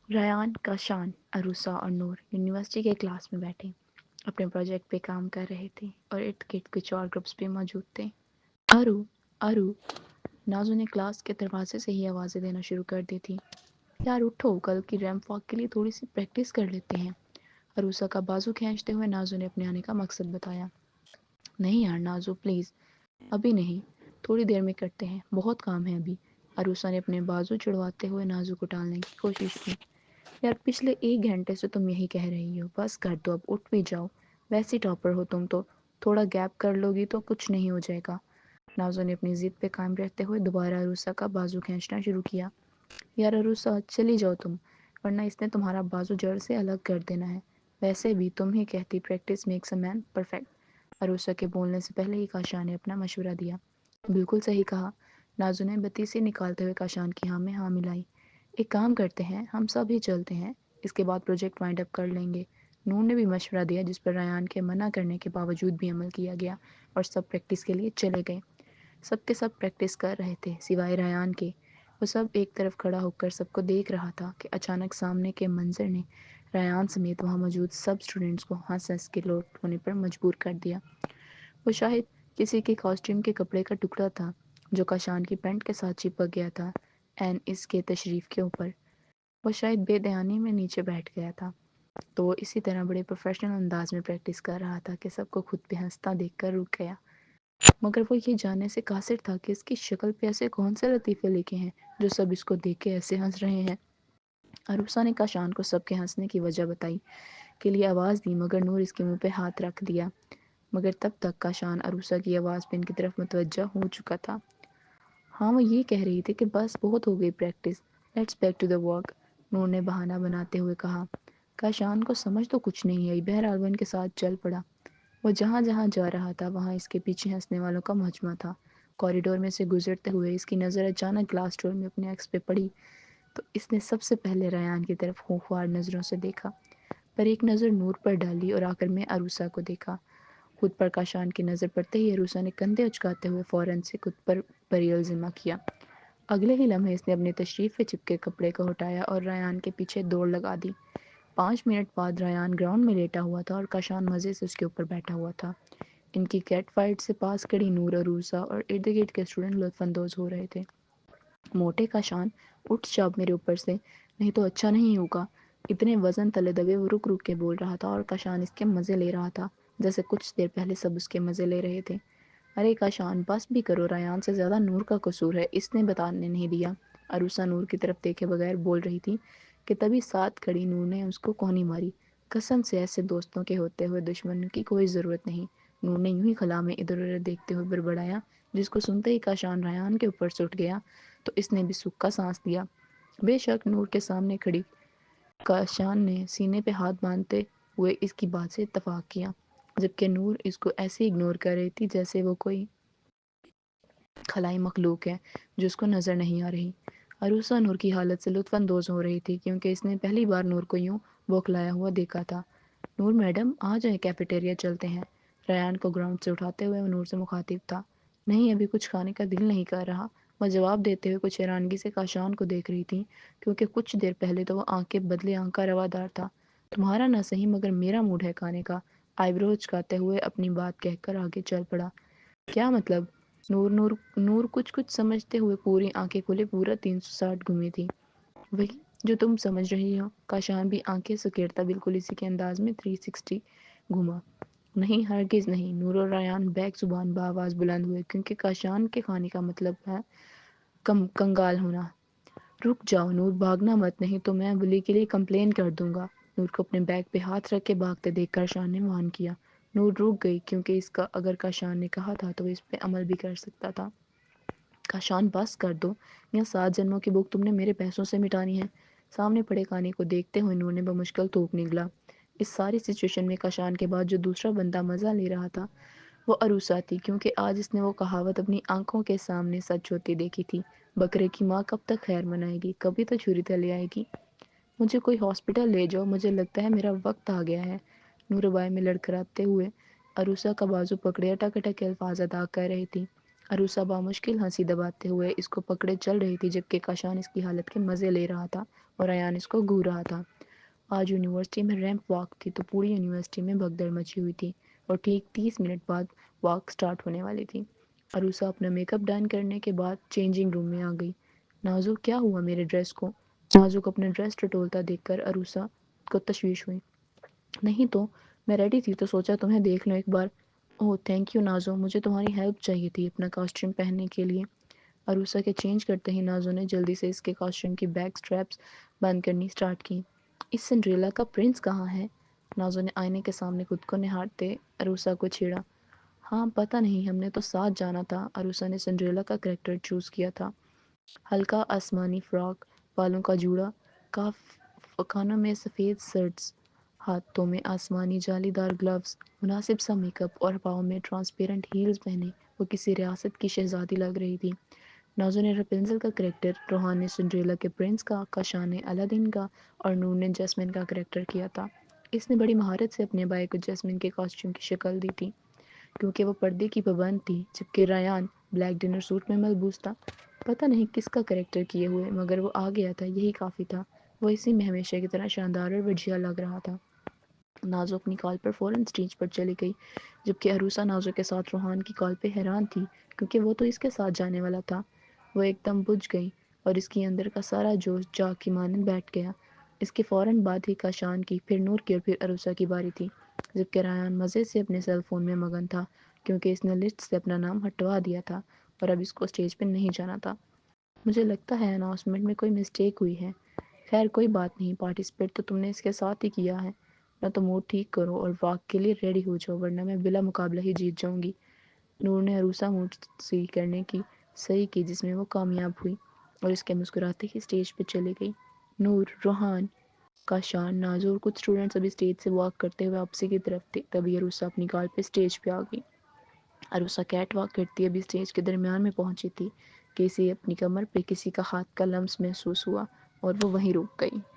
ریان، کاشان، عروسہ اور نور یونیورسٹی کے کلاس میں بیٹھے اپنے پروجیکٹ پہ کام کر رہے تھے اور ارد گرد کچھ اور گروپس بھی موجود تھے۔ ارو ارو نازو نے کلاس کے دروازے سے ہی آوازیں دینا شروع کر دی تھی۔ یار اٹھو، کل کی ریمپ واک کے لیے تھوڑی سی پریکٹس کر لیتے ہیں۔ عروسہ کا بازو کھینچتے ہوئے نازو نے اپنے آنے کا مقصد بتایا۔ نہیں یار نازو پلیز، ابھی نہیں، تھوڑی دیر میں کرتے ہیں، بہت کام ہے ابھی۔ عروسہ نے اپنے بازو چڑھواتے ہوئے نازو کو ٹالنے کی کوشش کی۔ یار پچھلے 1 گھنٹے سے تم یہی کہہ رہی ہو، بس کر دو اب، اٹھ بھی جاؤ، ویسی ٹاپر ہو تم تو، تھوڑا گیپ کر لو گی تو کچھ نہیں ہو جائے گا۔ نازو نے اپنی ضد پہ قائم رہتے ہوئے دوبارہ عروسہ کا بازو کھینچنا شروع کیا۔ یار عروسہ چلی جاؤ تم، ورنہ اس نے تمہارا بازو جڑ سے الگ کر دینا ہے۔ ویسے بھی تم ہی کہتی practice makes a man perfect. Aroosa کے بولنے سے پہلے ہی کاشان نے اپنا مشورہ دیا۔ بالکل صحیح کہا، نازو نے بتیسی نکالتے ہوئے کاشان کی ہاں میں ہاں ملائی۔ ایک کام کرتے ہیں، ہم سب ہی چلتے ہیں، اس کے بعد پروجیکٹ وائنڈ اپ کر لیں گے۔ نور نے بھی مشورہ دیا جس پر ریان کے منع کرنے کے باوجود بھی عمل کیا گیا اور سب پریکٹس کے لیے چلے گئے۔ سب کے سب پریکٹس کر رہے تھے سوائے ریان کے۔ وہ سب ایک طرف کھڑا ہو کر سب کو دیکھ رہا تھا کہ اچانک سامنے کے منظر نے ریان سمیت وہاں موجود سب اسٹوڈنٹس کو ہنس ہنس کے لوٹ ہونے پر مجبور کر دیا۔ وہ شاید کسی کے کاسٹیوم کے کپڑے کا ٹکڑا تھا جو کاشان کی پینٹ کے ساتھ چپک گیا تھا این اس کے تشریف کے اوپر۔ وہ شاید بے دھیانی میں نیچے بیٹھ گیا تھا، تو وہ اسی طرح بڑے پروفیشنل انداز میں پریکٹس کر رہا تھا کہ سب کو خود پہ ہنستا دیکھ کر رک گیا۔ مگر وہ یہ جاننے سے قاصر تھا کہ اس کی شکل پہ ایسے کون سے لطیفے لکھے ہیں جو سب اس کو دیکھ کے ایسے ہنس رہے ہیں۔ عروسہ نے کاشان کو سب کے ہنسنے کی وجہ بتائی کے لیے آواز دی، مگر نور اس کے منہ پہ ہاتھ رکھ دیا۔ مگر تب تک کاشان عروسہ کی آواز پہ ان کی طرف متوجہ ہو چکا تھا۔ ہاں وہ یہ کہہ رہی تھی کہ بس بہت ہو گئی practice, let's back to the work, Noor نے بہانہ بناتے ہوئے کہا۔ کاشان کو سمجھ تو کچھ نہیں آئی، بہرحال وہ ان کے ساتھ چل پڑا۔ وہ جہاں جہاں جا رہا تھا وہاں اس کے پیچھے ہنسنے والوں کا مجمع تھا۔ کوریڈور میں سے گزرتے ہوئے اس کی نظر اچانک گلاس ڈور میں اپنے ایکس پہ پڑی تو اس نے سب سے پہلے ریان کی طرف خوفوار نظروں سے دیکھا، پر ایک نظر نور پر ڈالی اور آخر میں عروسہ کو دیکھا۔ خود پر کاشان کی نظر پڑتے ہی عروسہ نے کندھے اچکاتے ہوئے فوراً سے خود پر بری الزامہ کیا۔ اگلے ہی لمحے اس نے اپنی تشریف پہ چپکے کپڑے کو ہٹایا اور ریان کے پیچھے دوڑ لگا دی۔ 5 منٹ بعد ریان گراؤنڈ میں لیٹا ہوا تھا اور کاشان مزے سے اس کے اوپر بیٹھا ہوا تھا۔ ان کی کیٹ فائٹ سے پاس کھڑی نور، عروسہ اور ارد گرد کے اسٹوڈنٹ لطف اندوز ہو رہے تھے۔ موٹے کاشان، اٹھ جاؤ میرے اوپر سے، نہیں تو اچھا نہیں ہوگا۔ اتنے وزن تلے دبے وہ رک رک کے بول رہا تھا اور کاشان اس کے مزے لے رہا تھا جیسے کچھ دیر پہلے سب اس کے مزے لے رہے تھے۔ ارے کاشان بس بھی کرو، ریان سے زیادہ نور کا قصور ہے، اس نے بتانے نہیں دیا۔ عروسہ نور کی طرف دیکھے بغیر بول رہی تھی کہ تبھی ساتھ کھڑی نور نے اس کو کونی ماری۔ قسم سے ایسے دوستوں کے ہوتے ہوئے دشمنوں کی کوئی ضرورت نہیں۔ نور نے یوں ہی خلا میں ادھر ادھر دیکھتے ہوئے بڑبڑایا، جس کو سنتے ہی کاشان ریان کے اوپر سٹ گیا تو اس نے بھی سکھ کا سانس لیا۔ بے شک نور کے سامنے کھڑی کاشان نے سینے پہ ہاتھ باندھتے ہوئے اس کی بات سے اتفاق کیا، جبکہ نور اس کو ایسے اگنور کر رہی تھی جیسے وہ کوئی خلائی مخلوق ہے جو اس کو نظر نہیں آ رہی۔ عروسہ نور کی حالت سے لطف اندوز ہو رہی تھی کیونکہ اس نے پہلی بار نور کو یوں بوکھلایا ہوا دیکھا تھا۔ نور میڈم آ جائیں، کیفیٹیریا چلتے ہیں۔ ریان کو گراؤنڈ سے اٹھاتے ہوئے وہ نور سے مخاطب تھا۔ نہیں ابھی کچھ کھانے کا دل نہیں کر رہا، وہ جواب دیتے ہوئے کچھ حیرانگی سے کاشان کو دیکھ رہی تھی کیونکہ کچھ دیر پہلے تو وہ آنکھ کے بدلے آنکھ کا روادار تھا۔ تمہارا نہ صحیح مگر میرا موڈ ہے کھانے کا، آئی برو اچکاتے ہوئے اپنی بات کہہ کر آگے چل پڑا۔ کیا مطلب؟ نور کچھ سمجھتے ہوئے پوری آنکھیں کھولے پورا 360 گھومی تھی۔ وہی جو تم سمجھ رہی ہو، کاشان بھی آنکھیں سکیڑتا بالکل اسی کے انداز میں 360 گھوما۔ نہیں ہرگز نہیں، نور اور ریان بیک زبان بآواز بلند ہوئے کیونکہ کاشان کے کھانے کا مطلب ہے کنگال ہونا۔ رک جاؤ نور، بھاگنا مت، نہیں تو میں بلی کے لیے کمپلین کر دوں گا۔ نور کو اپنے بیگ پہ ہاتھ رکھ کے بھاگتے دیکھ کر شان نے وان کیا۔ نور رک گئی کیونکہ اس کا اگر کاشان نے کہا تھا تو وہ اس پہ عمل بھی کر سکتا تھا۔ کاشان بس کر دو، یا 7 جنموں کی بھوک تم نے میرے پیسوں سے مٹانی ہے۔ سامنے پڑے کھانے کو دیکھتے ہوئے نور نے بمشکل تھوک نگلا۔ اس ساری سچویشن میں کاشان کے بعد جو دوسرا بندہ مزہ لے رہا تھا وہ عروسہ تھی کیونکہ آج اس نے وہ کہاوت اپنی آنکھوں کے سامنے سچ ہوتی دیکھی تھی، بکرے کی ماں کب تک خیر منائے گی، کبھی تو چھری تلے آئے گی۔ مجھے کوئی ہاسپٹل لے جاؤ، مجھے لگتا ہے میرا وقت آ گیا ہے، نور بائے میں لڑکھڑاتے ہوئے عروسہ کا بازو پکڑے اٹک اٹک کے الفاظ ادا کر رہی تھی۔ عروسہ بامشکل ہنسی دباتے ہوئے اس کو پکڑے چل رہی تھی، جبکہ کاشان اس کی حالت کے مزے لے رہا تھا اور ایان اس کو گھور رہا تھا۔ آج یونیورسٹی میں ریمپ واک تھی تو پوری یونیورسٹی میں بھگدڑ مچی ہوئی تھی اور ٹھیک 30 منٹ بعد واک سٹارٹ ہونے والی تھی۔ عروسہ اپنا میک اپ ڈن کرنے کے بعد چینجنگ روم میں آ گئی۔ نازو کیا ہوا میرے ڈریس کو؟ نازو کو اپنا ڈریس ٹٹولتا دیکھ کر عروسہ کو تشویش ہوئی۔ نہیں تو میں ریڈی تھی تو سوچا تمہیں دیکھ لوں ایک بار۔ اوہ تھینک یو نازو، مجھے تمہاری ہیلپ چاہیے تھی اپنا کاسٹیوم پہننے کے لیے۔ عروسہ کے چینج کرتے ہی نازو نے جلدی سے اس کے کاسٹیوم کی بیک سٹریپس بند کرنی سٹارٹ کی۔ اس سنڈریلا کا پرنس کہاں ہے؟ نازو نے آئینے کے سامنے خود کو نہارتے عروسہ کو چھیڑا۔ ہاں پتہ نہیں، ہم نے تو ساتھ جانا تھا۔ عروسہ نے سنڈریلا کا کریکٹر چوز کیا تھا۔ ہلکا آسمانی فراک، بالوں کا جوڑا، کانوں میں سفید سرڈز، ہاتھوں میں آسمانی جالی دار گلوز، مناسب سا میک اپ اور پاؤں میں ٹرانسپیرنٹ ہیلز پہنے وہ کسی ریاست کی شہزادی لگ رہی تھی۔ نازو نے رپنزل کا کریکٹر، روحان نے سنڈریلا کے پرنس کا، کاشان نے الادین کا اور نور نے جیسمن کا کریکٹر کیا تھا۔ اس نے بڑی مہارت سے اپنے بھائی کو جیسمن کے کاسٹیوم کی شکل دی تھی کیونکہ وہ پردے کی پابند تھی، جبکہ ریان بلیک ڈنر سوٹ میں ملبوس تھا۔ پتہ نہیں کس کا کریکٹر کیے ہوئے، مگر وہ آ گیا تھا، یہی کافی تھا۔ وہ اسی میں ہمیشہ کی طرح شاندار اور وجیہ لگ رہا تھا۔ نازو اپنی کال پر فوراً اسٹیج پر چلی گئی، جبکہ عروسہ نازو کے ساتھ روحان کی کال پہ حیران تھی کیونکہ وہ تو اس کے ساتھ جانے والا تھا۔ وہ ایک دم بجھ گئی اور اس کی اندر کا سارا جوش جاگ کی مانند بیٹھ گیا۔ اس کے فوراً بعد ہی کاشان کی، پھر نور کی اور پھر عروسہ کی باری تھی، جبکہ ریان مزے سے اپنے سیل فون میں مگن تھا کیونکہ اس نے لسٹ سے اپنا نام ہٹوا دیا تھا اور اب اس کو اسٹیج پہ نہیں جانا تھا۔ مجھے لگتا ہے اناؤنسمنٹ میں کوئی مسٹیک ہوئی ہے۔ خیر کوئی بات نہیں، پارٹیسپیٹ تو تم نے اس کے ساتھ ہی کیا ہے۔ نہ تو موڈ ٹھیک کرو اور واک کے لیے ریڈی ہو جاؤ، ورنہ میں بلا مقابلہ ہی جیت جاؤں گی۔ نور نے عروسہ موڈ سی کرنے کی صحیح کی جس میں وہ کامیاب ہوئی اور اس کے مسکراتے ہی اسٹیج پہ چلی گئی۔ نور، روحان، کاشان، نازو اور کچھ اسٹوڈنٹس ابھی اسٹیج سے واک کرتے ہوئے واپسی کی طرف تھے، تبھی عروسہ اپنی کال پہ اسٹیج پہ آ گئی۔ عروسہ کیٹ واک کرتی ابھی اسٹیج کے درمیان میں پہنچی تھی کہ اسے اپنی کمر پہ کسی کا ہاتھ کا لمس محسوس ہوا اور وہ وہیں رک گئی۔